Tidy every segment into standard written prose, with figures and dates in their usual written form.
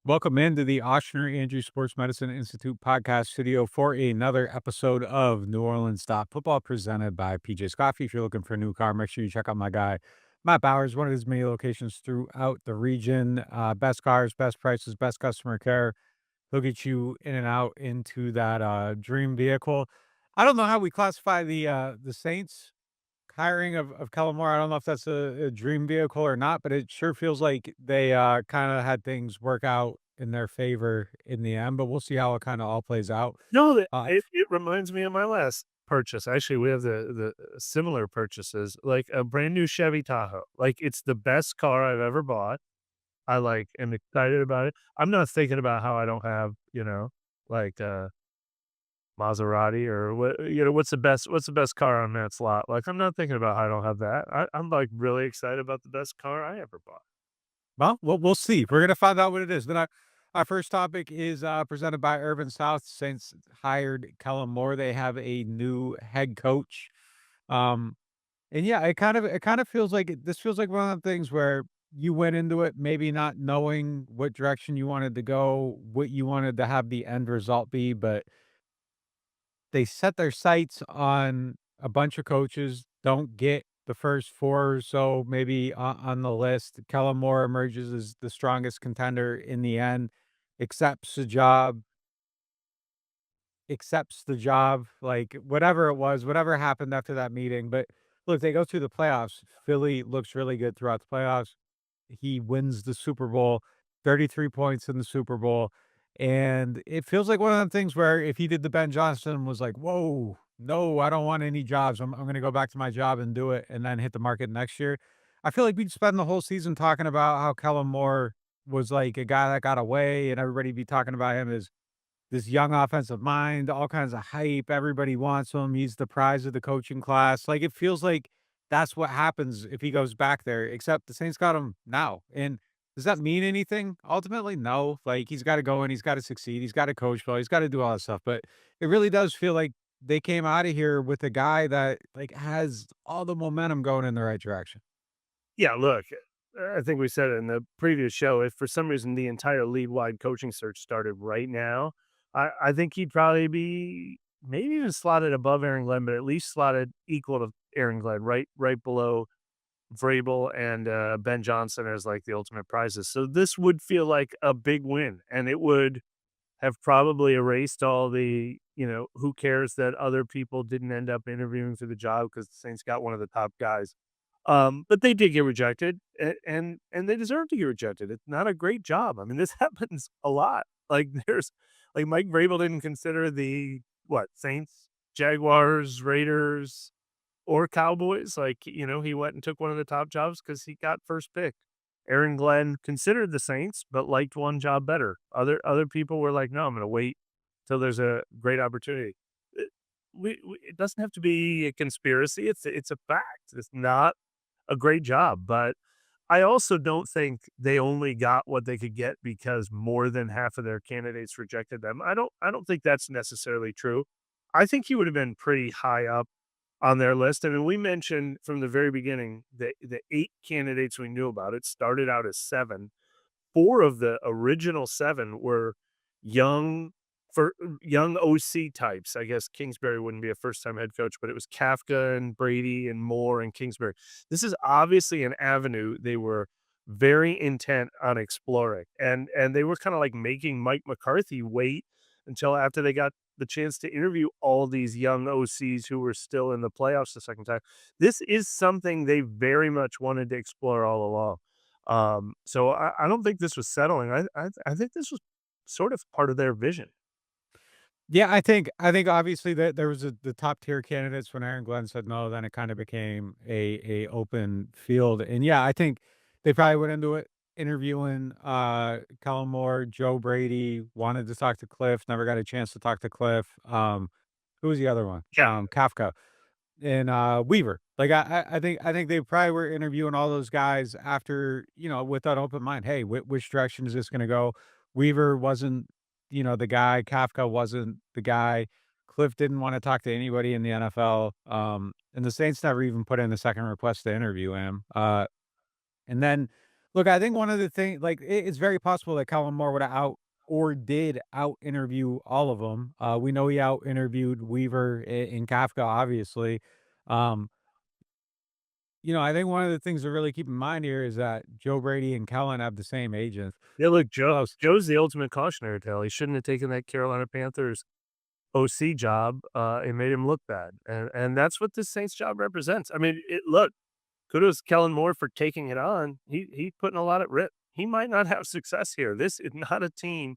Welcome into the Oshner Andrew Sports Medicine Institute podcast studio for another episode of NewOrleans.Football presented by PJ's Coffee. If you're looking for a new car, make sure you check out my guy, Matt Bowers, one of his many locations throughout the region. Best cars, best prices, best customer care. He'll get you in and out into that dream vehicle. I don't know how we classify the Saints hiring of Kellen Moore. I don't know if that's a dream vehicle or not, but it sure feels like they, kinda had things work out in their favor in the end, but we'll see how it kinda all plays out. No, that Uh, it reminds me of my last purchase. Actually, we have the similar purchases, like a brand new Chevy Tahoe. Like, it's the best car I've ever bought. I, am excited about it. I'm not thinking about how I don't have, like, Maserati or what's the best car on that slot? Like, I'm not thinking about how I don't have that. I'm, like, really excited about the best car I ever bought. well, we'll see. We're gonna find out what it is. Then our first topic is, presented by Urban South. Saints hired Kellen Moore. They have a new head coach. Um And yeah, it kind of feels like this feels like one of the things where you went into it maybe not knowing what direction you wanted to go, what you wanted to have the end result be, but they set their sights on a bunch of coaches, don't get the first four or so maybe on the list. Kellen Moore emerges as the strongest contender in the end, accepts the job, like whatever it was, whatever happened after that meeting. But look, they go through the playoffs. Philly looks really good throughout the playoffs. He wins the Super Bowl, 33 points in the Super Bowl, and it feels like one of the things where if he did the Ben Johnson and was like, "Whoa, no, I don't want any jobs. I'm gonna go back to my job and do it," and then hit the market next year. I feel like we'd spend the whole season talking about how Kellen Moore was like a guy that got away, and everybody be talking about him as this young offensive mind, all kinds of hype. Everybody wants him. He's the prize of the coaching class. Like it feels like that's what happens if he goes back there, except the Saints got him now. And does that mean anything? Ultimately, no. Like he's got to go and he's got to succeed. He's got to coach well. He's got to do all that stuff. But it really does feel like they came out of here with a guy that like has all the momentum going in the right direction. Yeah, look, I think we said it in the previous show. If for some reason the entire league-wide coaching search started right now, I think he'd probably be maybe even slotted above Aaron Glenn, but at least slotted equal to Aaron Glenn, right below Vrabel and Ben Johnson as like the ultimate prizes. So this would feel like a big win, and it would have probably erased all the who cares that other people didn't end up interviewing for the job because the Saints got one of the top guys. But they did get rejected, and they deserve to get rejected. It's not a great job. I mean, this happens a lot. Like there's like Mike Vrabel didn't consider the what Saints, Jaguars, Raiders, or Cowboys. Like he went and took one of the top jobs because he got first pick. Aaron Glenn considered the Saints, but liked one job better. Other people were like, no, I'm going to wait till there's a great opportunity. It doesn't have to be a conspiracy. It's a fact. It's not a great job, but I also don't think they only got what they could get because more than half of their candidates rejected them. I don't think that's necessarily true. I think he would have been pretty high up on their list. I mean, we mentioned from the very beginning the 8 candidates we knew about. It started out as 7. 4 of the original 7 were young for young OC types. I guess Kingsbury wouldn't be a first-time head coach, but it was Kafka and Brady and Moore and Kingsbury. This is obviously an avenue they were very intent on exploring, and they were kinda like making Mike McCarthy wait until after they got the chance to interview all these young OCs who were still in the playoffs the second time. This is something they very much wanted to explore all along. So I don't think this was settling. I think this was sort of part of their vision. Yeah, I think obviously that there was the top tier candidates when Aaron Glenn said no, then it kind of became a open field. And yeah, I think they probably went into it interviewing Kellen Moore, Joe Brady, wanted to talk to Cliff, never got a chance to talk to Cliff. Who was the other one? Yeah. Kafka and Weaver. Like I think they probably were interviewing all those guys after, with that open mind. Hey, which direction is this gonna go? Weaver wasn't, the guy. Kafka wasn't the guy. Cliff didn't want to talk to anybody in the NFL. And the Saints never even put in the second request to interview him. And then Look, I think one of the things, like, it's very possible that Kellen Moore would have out or did out interview all of them. We know he out interviewed Weaver and Kafka, obviously. Um, I think one of the things to really keep in mind here is that Joe Brady and Kellen have the same agent. Yeah, look, Close. Joe's the ultimate cautionary tale. He shouldn't have taken that Carolina Panthers OC job. It made him look bad, and that's what this Saints job represents. I mean, look, kudos to Kellen Moore for taking it on. He putting a lot at risk. He might not have success here. This is not a team.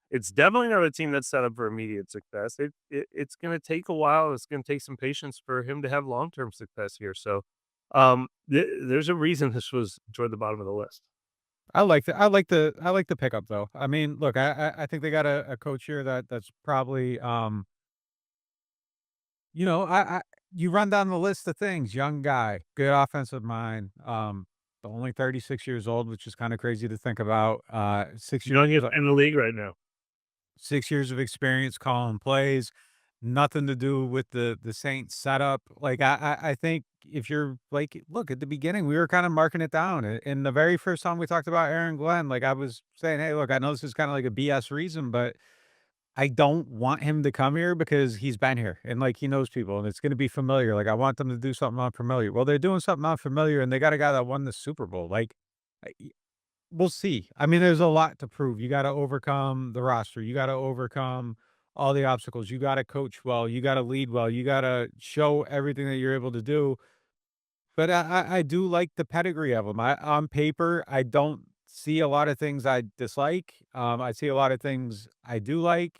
It's definitely not a team that's set up for immediate success. It's going to take a while. It's going to take some patience for him to have long term success here. So, there's a reason this was toward the bottom of the list. I like the pickup though. I mean, look, I think they got a coach here that's probably you run down the list of things, young guy, good offensive mind, only 36 years old, which is kind of crazy to think about. 6 years Youngest in the league right now. 6 years of experience calling plays, nothing to do with the Saints setup. Like I think if you're like, look, at the beginning, we were kind of marking it down. In the very first time we talked about Aaron Glenn, like I was saying, hey, look, I know this is kind of like a BS reason, but I don't want him to come here because he's been here and like he knows people and it's going to be familiar. Like I want them to do something unfamiliar. Well, they're doing something unfamiliar and they got a guy that won the Super Bowl. Like we'll see. I mean, there's a lot to prove. You gotta overcome the roster. You gotta overcome all the obstacles. You gotta coach well. You gotta lead well. You gotta show everything that you're able to do. But I do like the pedigree of him. On paper, I don't see a lot of things I dislike. I see a lot of things I do like.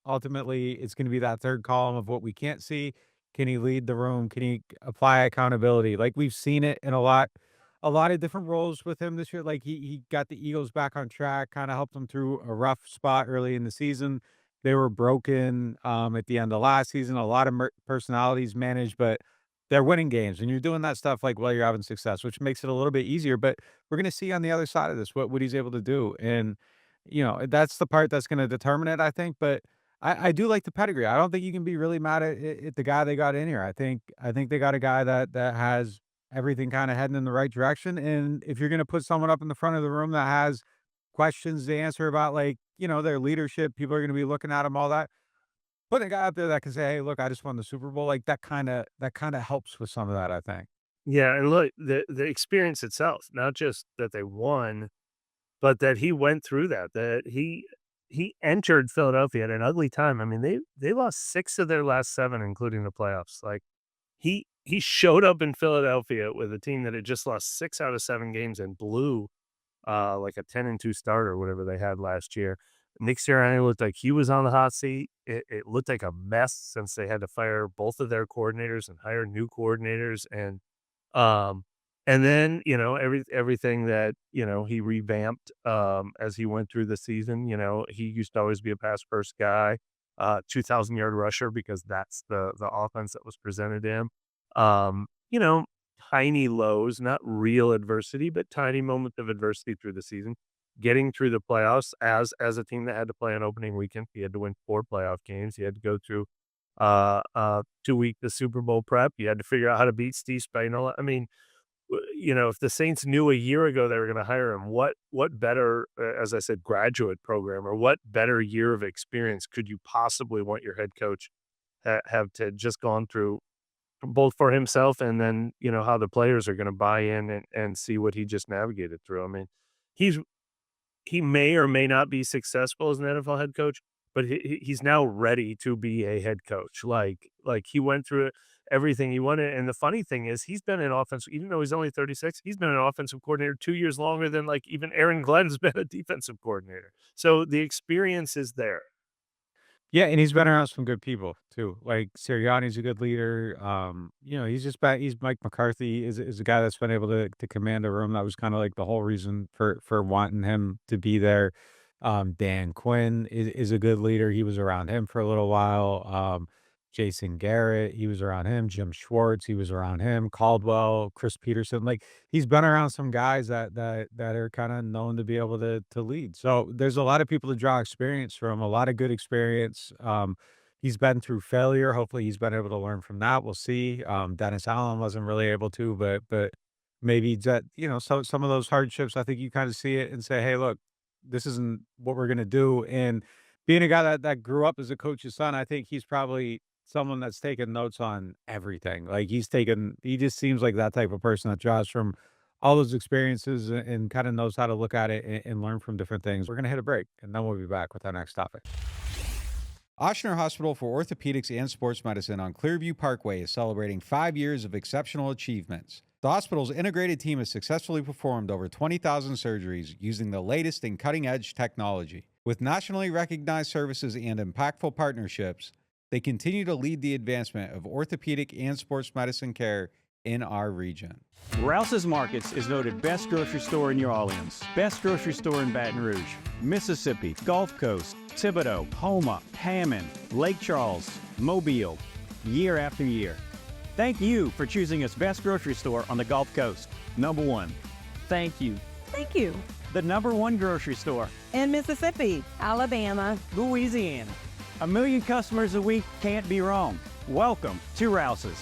Ultimately, it's gonna be that 3rd column of what we can't see. Can he lead the room? Can he apply accountability? Like, we've seen it in a lot of different roles with him this year. Like, he got the Eagles back on track, kinda helped them through a rough spot early in the season. They were broken, at the end of last season. A lot of personalities managed, but they're winning games, and you're doing that stuff, like, while you're having success, which makes it a little bit easier, but we're gonna see on the other side of this what he's able to do, and, that's the part that's gonna determine it, I think, but I do like the pedigree. I don't think you can be really mad at the guy they got in here. I think they got a guy that has everything kinda heading in the right direction, and if you're gonna put someone up in the front of the room that has questions to answer about, like, their leadership, people are gonna be looking at 'em, all that. Putting a guy out there that can say, "Hey, look, I just won the Super Bowl," like, that kinda helps with some of that, I think. Yeah, and look, the experience itself, not just that they won, but that he went through that, that he entered Philadelphia at an ugly time. I mean, they lost 6 of their last 7, including the playoffs. Like, he showed up in Philadelphia with a team that had just lost 6 out of 7 games and blew, like a 10-2 start or whatever they had last year. Nick Sirianni looked like he was on the hot seat. It looked like a mess since they had to fire both of their coordinators and hire new coordinators, um, and then, everything that, he revamped, as he went through the season. He used to always be a pass first guy, 2,000-yard rusher because that's the offense that was presented to him. Um, you know, tiny lows, not real adversity, but tiny moments of adversity through the season. Getting through the playoffs as a team that had to play on opening weekend, he had to win 4 playoff games. He had to go through 2 week the Super Bowl prep. You had to figure out how to beat Steve Spagnuolo. I mean, if the Saints knew a year ago they were going to hire him, what better, as I said, graduate program or what better year of experience could you possibly want your head coach have to just gone through both for himself and then how the players are going to buy in and see what he just navigated through. I mean, he's he may or may not be successful as an NFL head coach, but he's now ready to be a head coach. Like he went through everything he wanted. And the funny thing is, he's been an offense, even though he's only 36, he's been an offensive coordinator 2 years longer than like even Aaron Glenn's been a defensive coordinator. So the experience is there. Yeah, and he's been around some good people too. Like Sirianni's a good leader. He's Mike McCarthy is a guy that's been able to command a room. That was kind of like the whole reason for wanting him to be there. Dan Quinn is a good leader. He was around him for a little while. Jason Garrett, he was around him. Jim Schwartz, he was around him. Caldwell, Chris Peterson, like he's been around some guys that are kind of known to be able to lead. So there's a lot of people to draw experience from, a lot of good experience. He's been through failure. Hopefully he's been able to learn from that. We'll see. Dennis Allen wasn't really able to, but maybe that, so some of those hardships, I think you kind of see it and say, hey, look, this isn't what we're gonna do. And being a guy that grew up as a coach's son, I think he's probably someone that's taken notes on everything. Like he just seems like that type of person that draws from all those experiences and kind of knows how to look at it and learn from different things. We're gonna hit a break and then we'll be back with our next topic. Ochsner Hospital for Orthopedics and Sports Medicine on Clearview Parkway is celebrating 5 years of exceptional achievements. The hospital's integrated team has successfully performed over 20,000 surgeries using the latest in cutting edge technology. With nationally recognized services and impactful partnerships, they continue to lead the advancement of orthopedic and sports medicine care in our region. Rouse's Markets is voted best grocery store in New Orleans, best grocery store in Baton Rouge, Mississippi, Gulf Coast, Thibodaux, Houma, Hammond, Lake Charles, Mobile, year after year. Thank you for choosing us best grocery store on the Gulf Coast. Number one. Thank you. Thank you. The number one grocery store. In Mississippi, Alabama, Louisiana. 1 million customers a week can't be wrong. Welcome to Rouse's.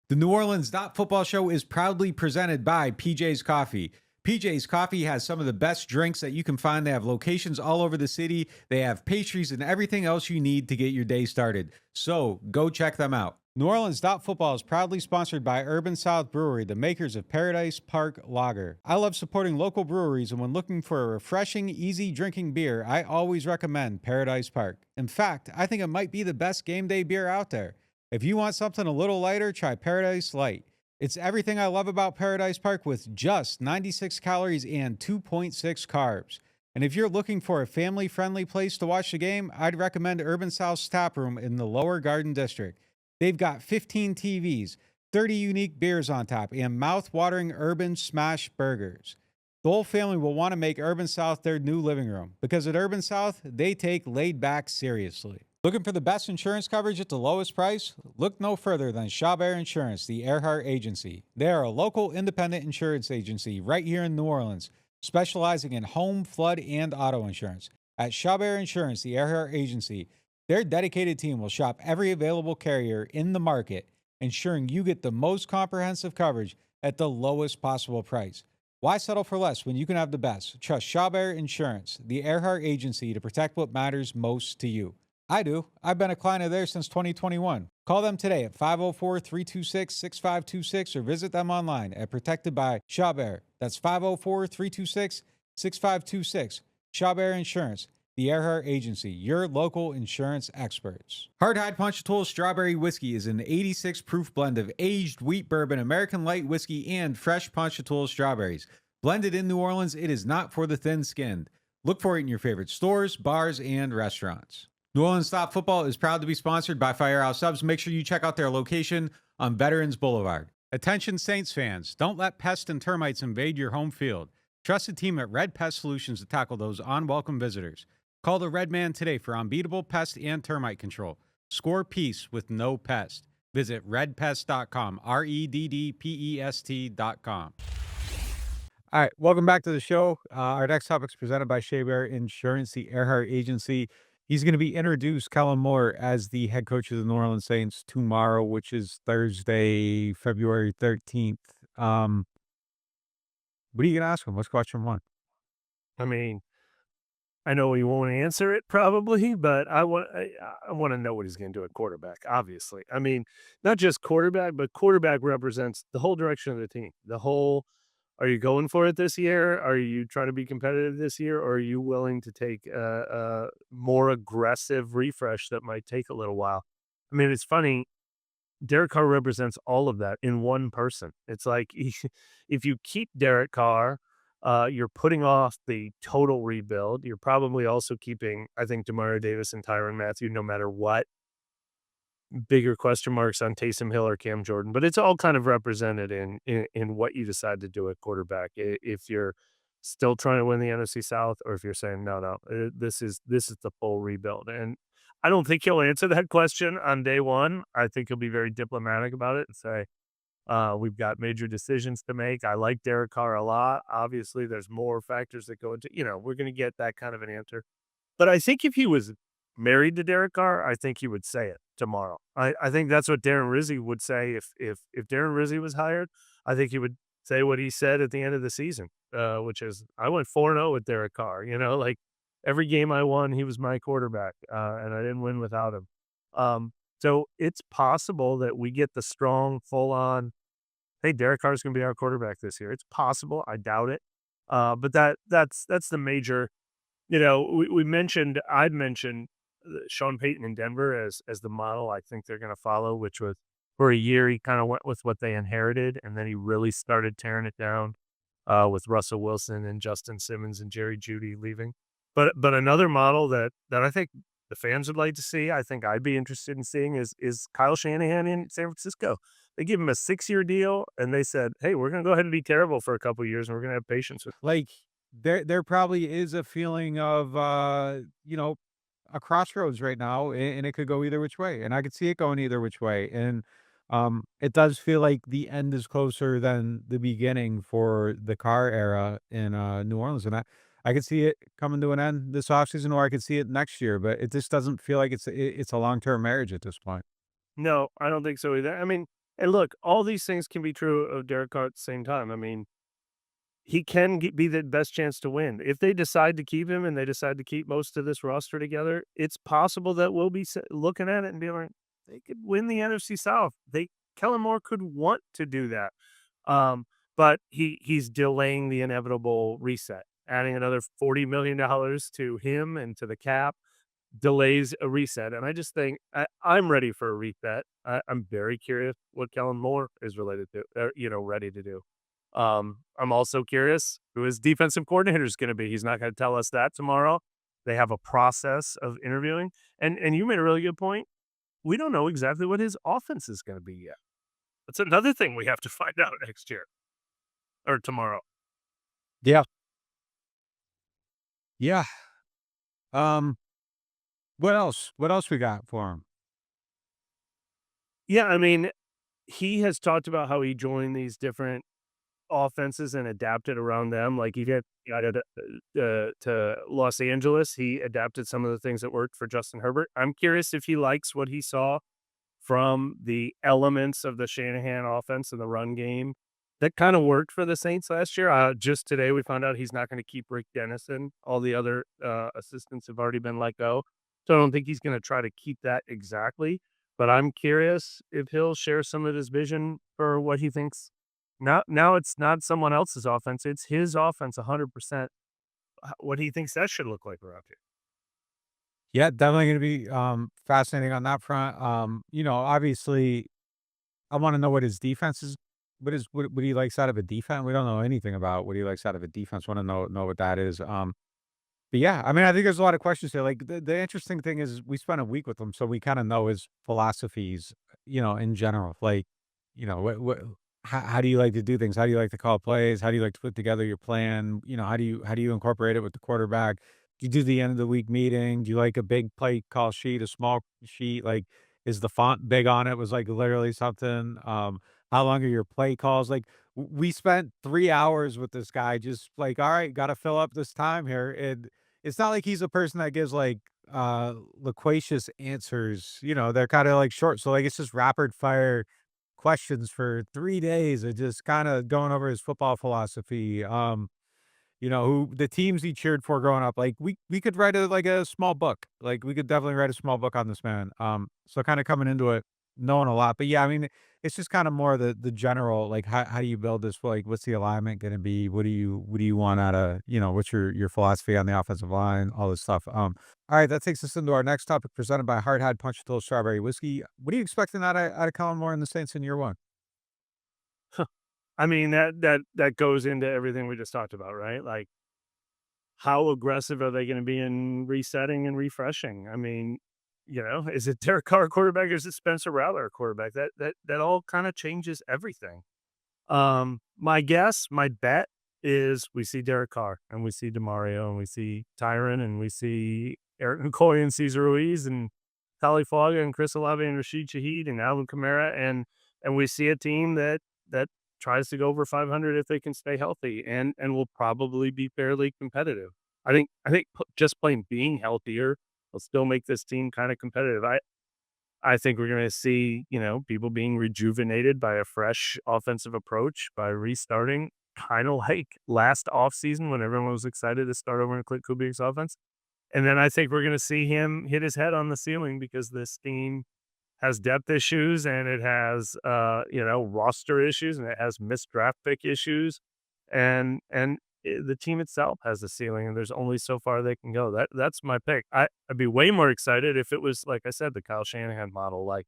The NewOrleans.Football show is proudly presented by PJ's Coffee. PJ's Coffee has some of the best drinks that you can find. They have locations all over the city. They have pastries and everything else you need to get your day started. So go check them out. NewOrleans.Football is proudly sponsored by Urban South Brewery, the makers of Paradise Park Lager. I love supporting local breweries, and when looking for a refreshing, easy drinking beer, I always recommend Paradise Park. In fact, I think it might be the best game day beer out there. If you want something a little lighter, try Paradise Light. It's everything I love about Paradise Park with just 96 calories and 2.6 carbs. And if you're looking for a family-friendly place to watch the game, I'd recommend Urban South's Tap Room in the Lower Garden District. They've got 15 TVs, 30 unique beers on tap, and mouth-watering urban smash burgers. The whole family will want to make Urban South their new living room because at Urban South, they take laid back seriously. Looking for the best insurance coverage at the lowest price? Look no further than Chabert Insurance, the Earhart Agency. They are a local independent insurance agency right here in New Orleans, specializing in home, flood, and auto insurance. At Chabert Insurance, the Earhart Agency, their dedicated team will shop every available carrier in the market, ensuring you get the most comprehensive coverage at the lowest possible price. Why settle for less when you can have the best? Trust Chabert Insurance, the Earhart Agency, to protect what matters most to you. I do. I've been a client of theirs since 2021. Call them today at 504-326-6526 or visit them online at Protected by Chabert. That's 504-326-6526. Chabert Insurance, the Earhart Agency, your local insurance experts. Hardhide Ponchatoula Strawberry Whiskey is an 86 proof blend of aged wheat bourbon, American light whiskey, and fresh Ponchatoula strawberries. Blended in New Orleans, it is not for the thin-skinned. Look for it in your favorite stores, bars, and restaurants. NewOrleans.Football is proud to be sponsored by Firehouse Subs. Make sure you check out their location on Veterans Boulevard. Attention Saints fans, don't let pests and termites invade your home field. Trust the team at Red Pest Solutions to tackle those unwelcome visitors. Call the Red Man today for unbeatable pest and termite control. Score peace with no pest. Visit redpest.com, REDDPEST.com. All right, welcome back to the show. Our next topic is presented by Chabert Insurance, the Earhart Agency. He's going to be introduced, Kellen Moore, as the head coach of the New Orleans Saints tomorrow, which is Thursday, February 13th. What are you going to ask him? What's question one? I mean, I know he won't answer it probably, but I want to know what he's going to do at quarterback, obviously. I mean, not just quarterback, but quarterback represents the whole direction of the team. Are you going for it this year? Are you trying to be competitive this year? Or are you willing to take a more aggressive refresh that might take a little while? I mean, it's funny. Derek Carr represents all of that in one person. It's like if you keep Derek Carr, you're putting off the total rebuild. You're probably also keeping, I think, Demario Davis and Tyrann Mathieu, no matter what. Bigger question marks on Taysom Hill or Cam Jordan, but it's all kind of represented in what you decide to do at quarterback. If you're still trying to win the NFC South, or if you're saying no, this is the full rebuild. And I don't think he'll answer that question on day one. I think he'll be very diplomatic about it and say, we've got major decisions to make. I like Derek Carr a lot. Obviously, there's more factors that go into, we're going to get that kind of an answer. But I think if he was married to Derek Carr, I think he would say it tomorrow. I think that's what Darren Rizzi would say if Darren Rizzi was hired. I think he would say what he said at the end of the season, which is, I went 4-0 with Derek Carr. Like every game I won, he was my quarterback, and I didn't win without him. So it's possible that we get the strong, full on, hey, Derek Carr is going to be our quarterback this year. It's possible. I doubt it. But that's the major. I'd mentioned Sean Payton in Denver as the model I think they're going to follow, which was for a year he kind of went with what they inherited, and then he really started tearing it down with Russell Wilson and Justin Simmons and Jerry Jeudy leaving. But another model that I think the fans would like to see, I think I'd be interested in seeing, is Kyle Shanahan in San Francisco. They give him a 6-year deal, and they said, "Hey, we're going to go ahead and be terrible for a couple of years, and we're going to have patience with." Like, there probably is a feeling of, a crossroads right now, and it could go either which way, and I could see it going either which way, and, it does feel like the end is closer than the beginning for the Carr era in, New Orleans, and I could see it coming to an end this offseason, or I could see it next year, but it just doesn't feel like it's a long-term marriage at this point. No, I don't think so either. I mean, and look, all these things can be true of Derek Carr at the same time. I mean, he can be the best chance to win. If they decide to keep him and they decide to keep most of this roster together, it's possible that we'll be looking at it and be like, they could win the NFC South. Kellen Moore could want to do that. But he's delaying the inevitable reset, adding another $40 million to him and to the cap delays a reset. And I just think I'm ready for a reset. I'm very curious what Kellen Moore is related to, ready to do. I'm also curious who his defensive coordinator is going to be. He's not going to tell us that tomorrow. They have a process of interviewing, and you made a really good point. We don't know exactly what his offense is going to be yet. That's another thing we have to find out next year or tomorrow. Yeah. Yeah. Um, what else? What else we got for him? Yeah, I mean, he has talked about how he joined these different offenses and adapted around them. Like got to Los Angeles, he adapted some of the things that worked for Justin Herbert. I'm curious if he likes what he saw from the elements of the Shanahan offense and the run game that kind of worked for the Saints last year. Just today, we found out he's not going to keep Rick Dennison. All the other assistants have already been let go. So I don't think he's going to try to keep that exactly. But I'm curious if he'll share some of his vision for what he thinks. Now it's not someone else's offense. It's his offense 100%. What he thinks that should look like around here. Yeah, definitely gonna be, fascinating on that front. Obviously, I wanna know what his defense is what he likes out of a defense. We don't know anything about what he likes out of a defense. Wanna know what that is. But yeah, I mean, I think there's a lot of questions there. Like the interesting thing is we spent a week with him, so we kind of know his philosophies, in general. Like, what how do you like to do things? How do you like to call plays? How do you like to put together your plan? How do you incorporate it with the quarterback? Do you do the end of the week meeting? Do you like a big play call sheet, a small sheet? Like, is the font big on it? Was like literally something. How long are your play calls? Like, we spent 3 hours with this guy, just like, all right, got to fill up this time here, and it's not like he's a person that gives, like, loquacious answers, they're kinda, like, short, so, like, it's just rapid fire questions for 3 days of just kinda going over his football philosophy, who the teams he cheered for growing up, like, we could write a small book, like, we could definitely write a small book on this man, so kinda coming into it knowing a lot, but yeah, I mean, it's just kinda more the general, like, how do you build this, like, what's the alignment gonna be? What do you want outta what's your philosophy on the offensive line, all this stuff, alright, that takes us into our next topic presented by Hard Hat Punch Tool Strawberry Whiskey. What are you expecting outta Kellen Moore and the Saints in year 1? I mean, that goes into everything we just talked about, right? Like, how aggressive are they going to be in resetting and refreshing? I mean, is it Derek Carr quarterback or is it Spencer Rattler quarterback? That all kind of changes everything. My bet is we see Derek Carr and we see DeMario and we see Tyron and we see Eric McCoy and Cesar Ruiz and Tali Flogga and Chris Olave and Rashid Shaheed and Alvin Kamara and we see a team that tries to go over 500 if they can stay healthy and will probably be fairly competitive. I think just plain being healthier will still make this team kind of competitive. I think we're going to see, people being rejuvenated by a fresh offensive approach by restarting, kind of like last offseason when everyone was excited to start over in Clint Kubik's offense. And then I think we're going to see him hit his head on the ceiling because this team has depth issues and it has, roster issues and it has missed draft pick issues. And the team itself has a ceiling and there's only so far they can go. That's my pick. I'd be way more excited if it was, like I said, the Kyle Shanahan model. Like,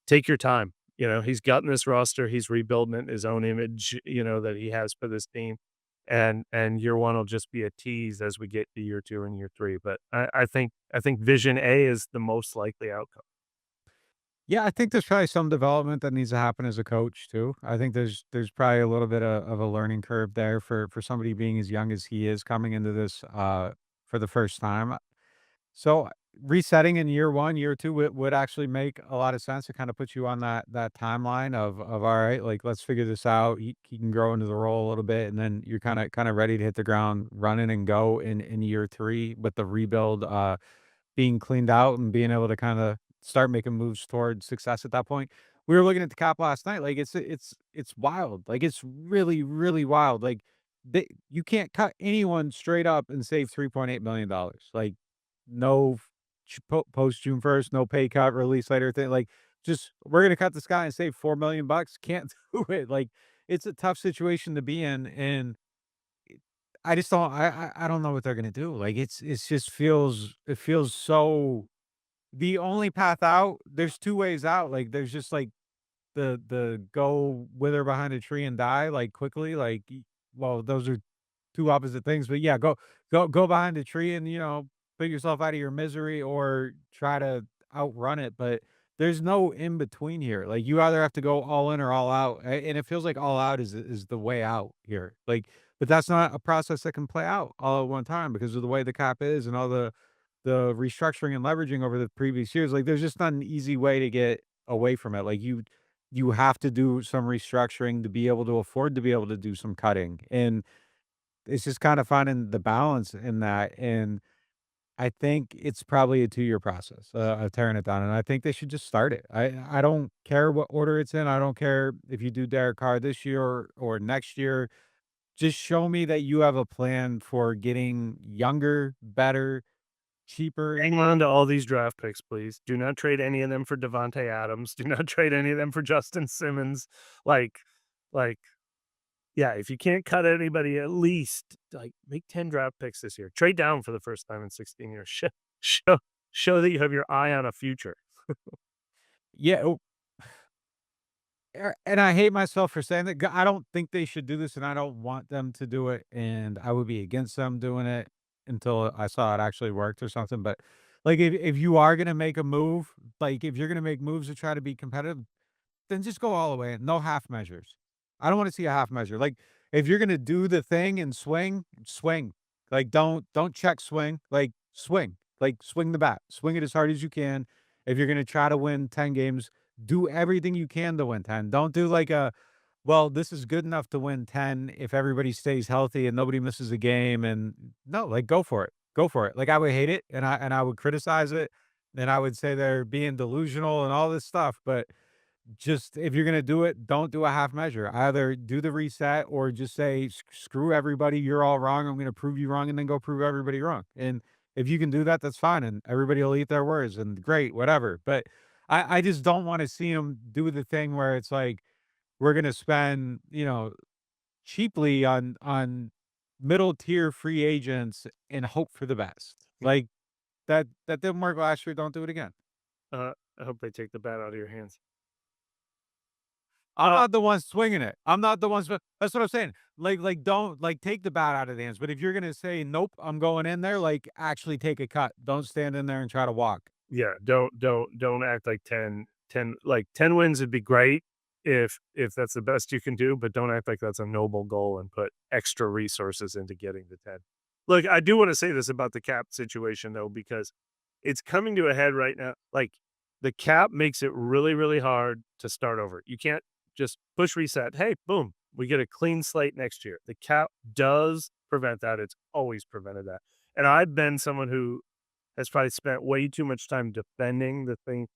take your time. He's gotten this roster. He's rebuilding his own image, that he has for this team. And year one will just be a tease as we get to year two and year three. But I think vision A is the most likely outcome. Yeah, I think there's probably some development that needs to happen as a coach too. I think there's probably a little bit of a learning curve there for somebody being as young as he is coming into this for the first time. So resetting in year one, year two would actually make a lot of sense. It kind of puts you on that timeline of all right, like let's figure this out. He can grow into the role a little bit, and then you're kind of ready to hit the ground running and go in year three with the rebuild being cleaned out and being able to kinda start making moves towards success at that point. We were looking at the cap last night, like, it's wild, like, it's really, really wild, like, you can't cut anyone straight up and save $3.8 million, like, no f ch po post June 1st, no pay cut, release later thing, like, just, "We're gonna cut this guy and save $4 million," can't do it, like, it's a tough situation to be in, and I just don't I don't know what they're gonna do, like, it's just feels so the only path out there's 2 ways out, like, there's just, like, the go wither behind a tree and die, like, quickly, like, y well, those are 2 opposite things, but yeah, go behind a tree and, put yourself out of your misery or try to outrun it, but there's no in between here, like, you either have to go all in or all out, and it feels like all out is the way out here, like, but that's not a process that can play out all at one time because of the way the cap is and all the restructuring and leveraging over the previous years, like, there's just not an easy way to get away from it, like, you have to do some restructuring to be able to afford to be able to do some cutting, and it's just kinda finding the balance in that, and I think it's probably a two-year process, of tearing it down, and I think they should just start it. I don't care what order it's in, I don't care if you do Derek Carr this year or next year, just show me that you have a plan for getting younger, better, cheaper. Hang on to all these draft picks, please. Do not trade any of them for Devontae Adams. Do not trade any of them for Justin Simmons. Like, like, yeah, if you can't cut anybody, at least like make 10 draft picks this year. Trade down for the first time in 16 years. Show, show that you have your eye on a future. Yeah, and I hate myself for saying that. I don't think they should do this, and I don't want them to do it, and I would be against them doing it until I saw it actually worked or something. But like, if you are gonna make a move, like if you're gonna make moves to try to be competitive, then just go all the way, no half measures. I don't wanna see a half measure. Like, if you're gonna do the thing and swing, swing. Like, don't check swing, like, swing. Like, swing the bat. Swing it as hard as you can. If you're gonna try to win 10 games, do everything you can to win 10. Don't do like a, "Well, this is good enough to win 10 if everybody stays healthy and nobody misses a game," and no, like, go for it. Go for it. Like, I would hate it, and I would criticize it, and I would say they're being delusional and all this stuff, but just if you're gonna do it, don't do a half measure. Either do the reset or just say, Screw everybody, you're all wrong. I'm gonna prove you wrong," and then go prove everybody wrong. And if you can do that, that's fine, and everybody will eat their words and great, whatever. But I just don't want to see them do the thing where it's like we're gonna spend, cheaply on middle tier free agents and hope for the best. Like that didn't work last year. Don't do it again. I hope they take the bat out of your hands. I'm Uh, not the one swinging it. I'm not the one that's what I'm saying. Don't, like, take the bat out of the hands, but if you're gonna say, "Nope, I'm going in there," like, actually take a cut. Don't stand in there and try to walk. yeah, don't act like 10 wins would be great if that's the best you can do, but don't act like that's a noble goal and put extra resources into getting to 10. Look, I do want to say this about the cap situation though, because it's coming to a head right now. Like, the cap makes it really, really hard to start over. You can't just push reset. Hey, boom, we get a clean slate next year. The cap does prevent that. It's always prevented that. And I've been someone who has probably spent way too much time defending the thing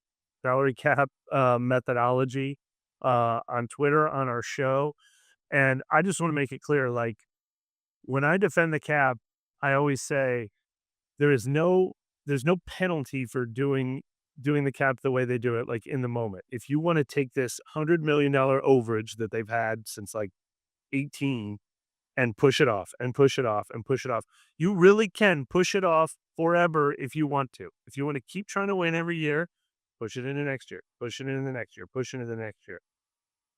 salary cap methodology on Twitter on our show. And I just want to make it clear, like when I defend the cap, I always say there is no there's no penalty for doing the cap the way they do it, like in the moment. If you want to take this $100 million overage that they've had since like 18 and push it off and push it off and push it off, you really can push it off forever if you want to. If you want to keep trying to win every year, push it into next year, push it into the next year, push it into the next year.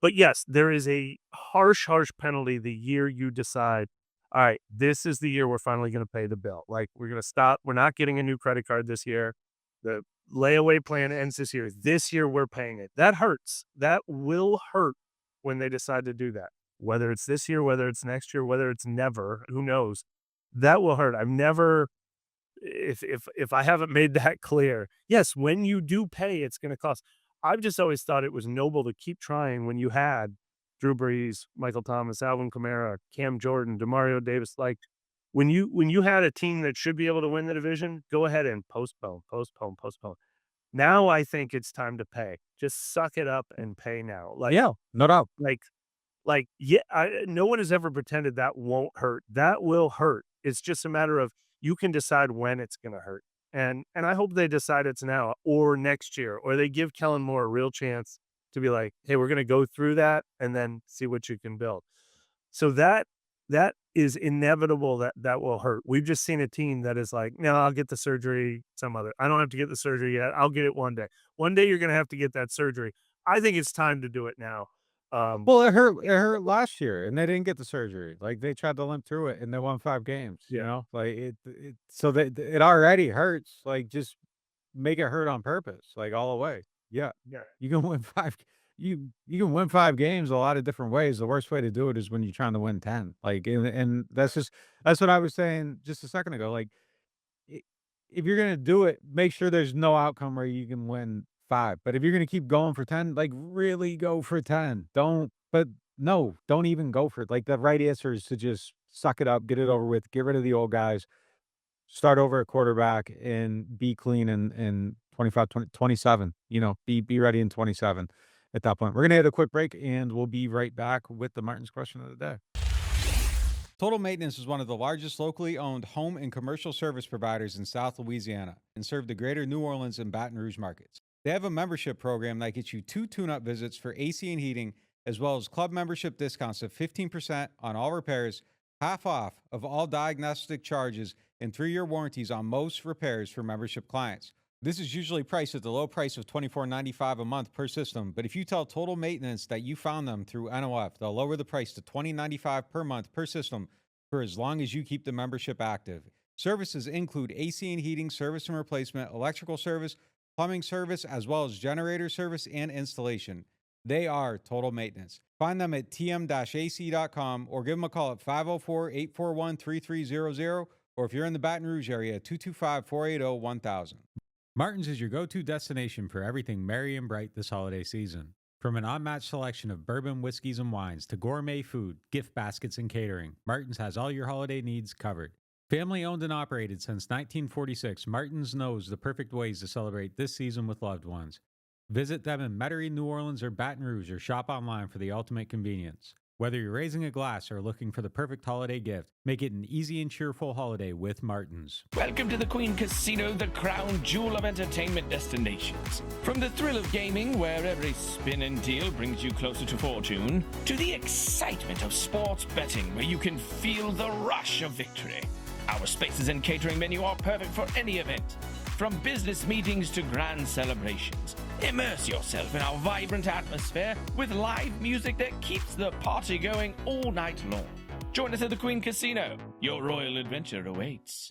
But yes, there is a harsh, harsh penalty the year you decide, all right, this is the year we're finally going to pay the bill. Like we're going to stop. We're not getting a new credit card this year. The layaway plan ends this year. This year we're paying it. That hurts. That will hurt when they decide to do that. Whether it's this year, whether it's next year, whether it's never, who knows? That will hurt. I've never, if I haven't made that clear, yes, when you do pay, it's going to cost. I've just always thought it was noble to keep trying when you had Drew Brees, Michael Thomas, Alvin Kamara, Cam Jordan, Demario Davis. Like when you had a team that should be able to win the division, go ahead and postpone, postpone, postpone. Now I think it's time to pay. Just suck it up and pay now. Yeah, no doubt. Like, yeah, no one has ever pretended that won't hurt. That will hurt. It's just a matter of you can decide when it's going to hurt. And I hope they decide it's now or next year, or they give Kellen Moore a real chance to be like, hey, we're going to go through that and then see what you can build. So that is inevitable that will hurt. We've just seen a team that is like, no, I'll get the surgery some other. I don't have to get the surgery yet. I'll get it one day. One day you're going to have to get that surgery. I think it's time to do it now. Well, it hurt. It hurt last year, and they didn't get the surgery. Like they tried to limp through it, and they won 5 games. You Yeah. know, like so that it already hurts. Like just make it hurt on purpose, like all the way. Yeah, Yeah. you can win five. You can win 5 games a lot of different ways. The worst way to do it is when you're trying to win 10. Like, and that's what I was saying just a second ago. Like, i- if you're gonna do it, make sure there's no outcome where you can win 5. But if you're gonna keep going for 10, like really go for 10. Don't. But no, don't even go for it. Like the right answer is to just suck it up, get it over with, get rid of the old guys, start over at quarterback, and be clean in 25, 27. You know, be ready in 27 at that point. We're going to hit a quick break, and we'll be right back with the Martin's question of the day. Total Maintenance is one of the largest locally owned home and commercial service providers in South Louisiana and serve the greater New Orleans and Baton Rouge markets. They have a membership program that gets you 2 tune-up visits for AC and heating, as well as club membership discounts of 15% on all repairs, half off of all diagnostic charges, and 3-year warranties on most repairs for membership clients. This is usually priced at the low price of $24.95 a month per system, but if you tell Total Maintenance that you found them through NOF, they'll lower the price to $20.95 per month per system for as long as you keep the membership active. Services include AC and heating service and replacement, electrical service, plumbing service, as well as generator service and installation. They are Total Maintenance. Find them at tm-ac.com or give them a call at 504-841-3300, or if you're in the Baton Rouge area, 225-480-1000. Martin's is your go-to destination for everything merry and bright this holiday season. From an unmatched selection of bourbon, whiskeys, and wines to gourmet food, gift baskets, and catering, Martin's has all your holiday needs covered. Family owned and operated since 1946, Martin's knows the perfect ways to celebrate this season with loved ones. Visit them in Metairie, New Orleans, or Baton Rouge, or shop online for the ultimate convenience. Whether you're raising a glass or looking for the perfect holiday gift, make it an easy and cheerful holiday with Martin's. Welcome to the Queen Casino, the crown jewel of entertainment destinations. From the thrill of gaming, where every spin and deal brings you closer to fortune, to the excitement of sports betting, where you can feel the rush of victory. Our spaces and catering menu are perfect for any event. From business meetings to grand celebrations, immerse yourself in our vibrant atmosphere with live music that keeps the party going all night long. Join us at the Queen Casino. Your royal adventure awaits.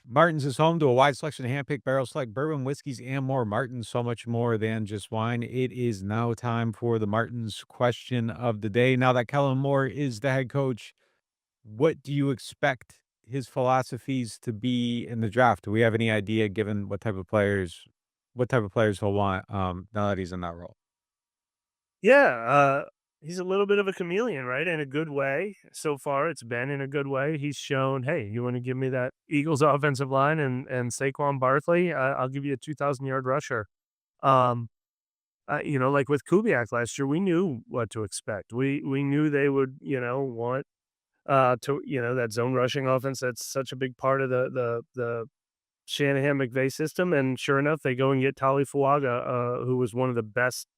Martin's is home to a wide selection of hand-picked barrel select bourbon, whiskeys, and more. Martin's, so much more than just wine. It is now time for the Martin's question of the day. Now that Kellen Moore is the head coach, what do you expect his philosophies to be in the draft? Do we have any idea, given what type of players he'll want now that he's in that role? Yeah, he's a little bit of a chameleon, right? In a good way. So far, it's been in a good way. He's shown, hey, you want to give me that Eagles offensive line and Saquon Barkley? I'll give you a 2,000-yard rusher. Um, like with Kubiak last year, we knew what to expect. We knew they would, want to, that zone rushing offense. That's such a big part of the Shanahan McVay system. And sure enough, they go and get Tali Fuaga, who was one of the best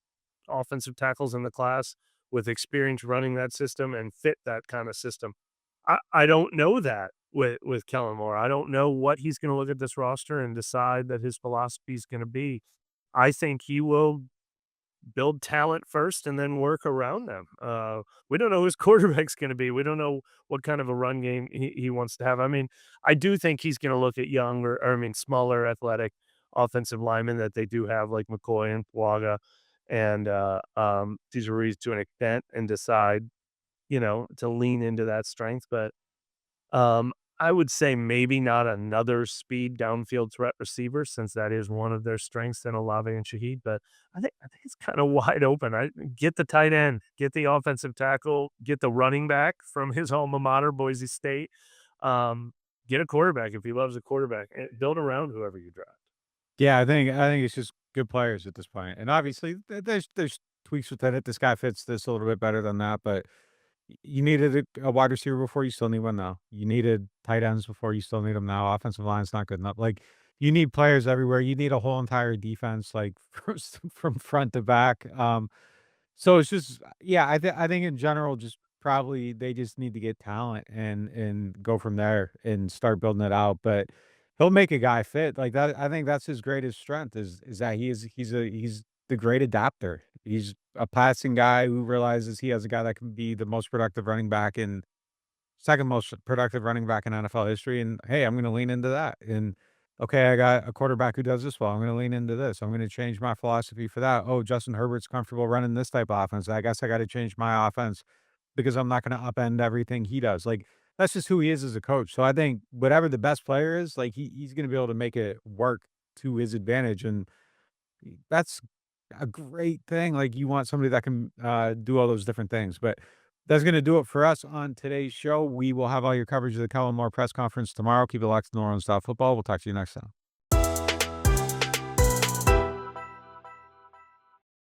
offensive tackles in the class with experience running that system and fit that kind of system. I don't know that with Kellen Moore. I don't know what he's going to look at this roster and decide that his philosophy is going to be. I think he will build talent first and then work around them. We don't know who his quarterback's going to be. We don't know what kind of a run game he wants to have. I mean, I do think he's going to look at younger, or I mean, smaller, athletic offensive linemen that they do have, like McCoy and Puaga and Tijeri's to an extent, and decide, to lean into that strength. But I would say maybe not another speed downfield threat receiver, since that is one of their strengths in Olave and Shaheed. But I think it's kind of wide open. I get the tight end, get the offensive tackle, get the running back from his alma mater, Boise State. Get a quarterback if he loves a quarterback, and build around whoever you draft. Yeah, I think it's just good players at this point, and obviously there's tweaks within it. This guy fits this a little bit better than that, but you needed a wide receiver before, you still need one now. You needed tight ends before, you still need them now. Offensive line's not good enough. Like, you need players everywhere. You need a whole entire defense, like, from front to back. So it's just, yeah, I think in general, just probably they just need to get talent and go from there and start building it out. But he'll make a guy fit like that. I think that's his greatest strength is that he's the great adapter. He's a passing guy who realizes he has a guy that can be the most productive running back and second most productive running back in NFL history. And hey, I'm going to lean into that. And okay, I got a quarterback who does this well. I'm going to lean into this. I'm going to change my philosophy for that. Oh, Justin Herbert's comfortable running this type of offense. I guess I got to change my offense because I'm not going to upend everything he does. Like, that's just who he is as a coach. So I think whatever the best player is, like, he's going to be able to make it work to his advantage. And that's a great thing. Like, you want somebody that can do all those different things. But that's going to do it for us on today's show. We will have all your coverage of the Kellen Moore press conference tomorrow. Keep it locked to NewOrleans.Football. We'll talk to you next time.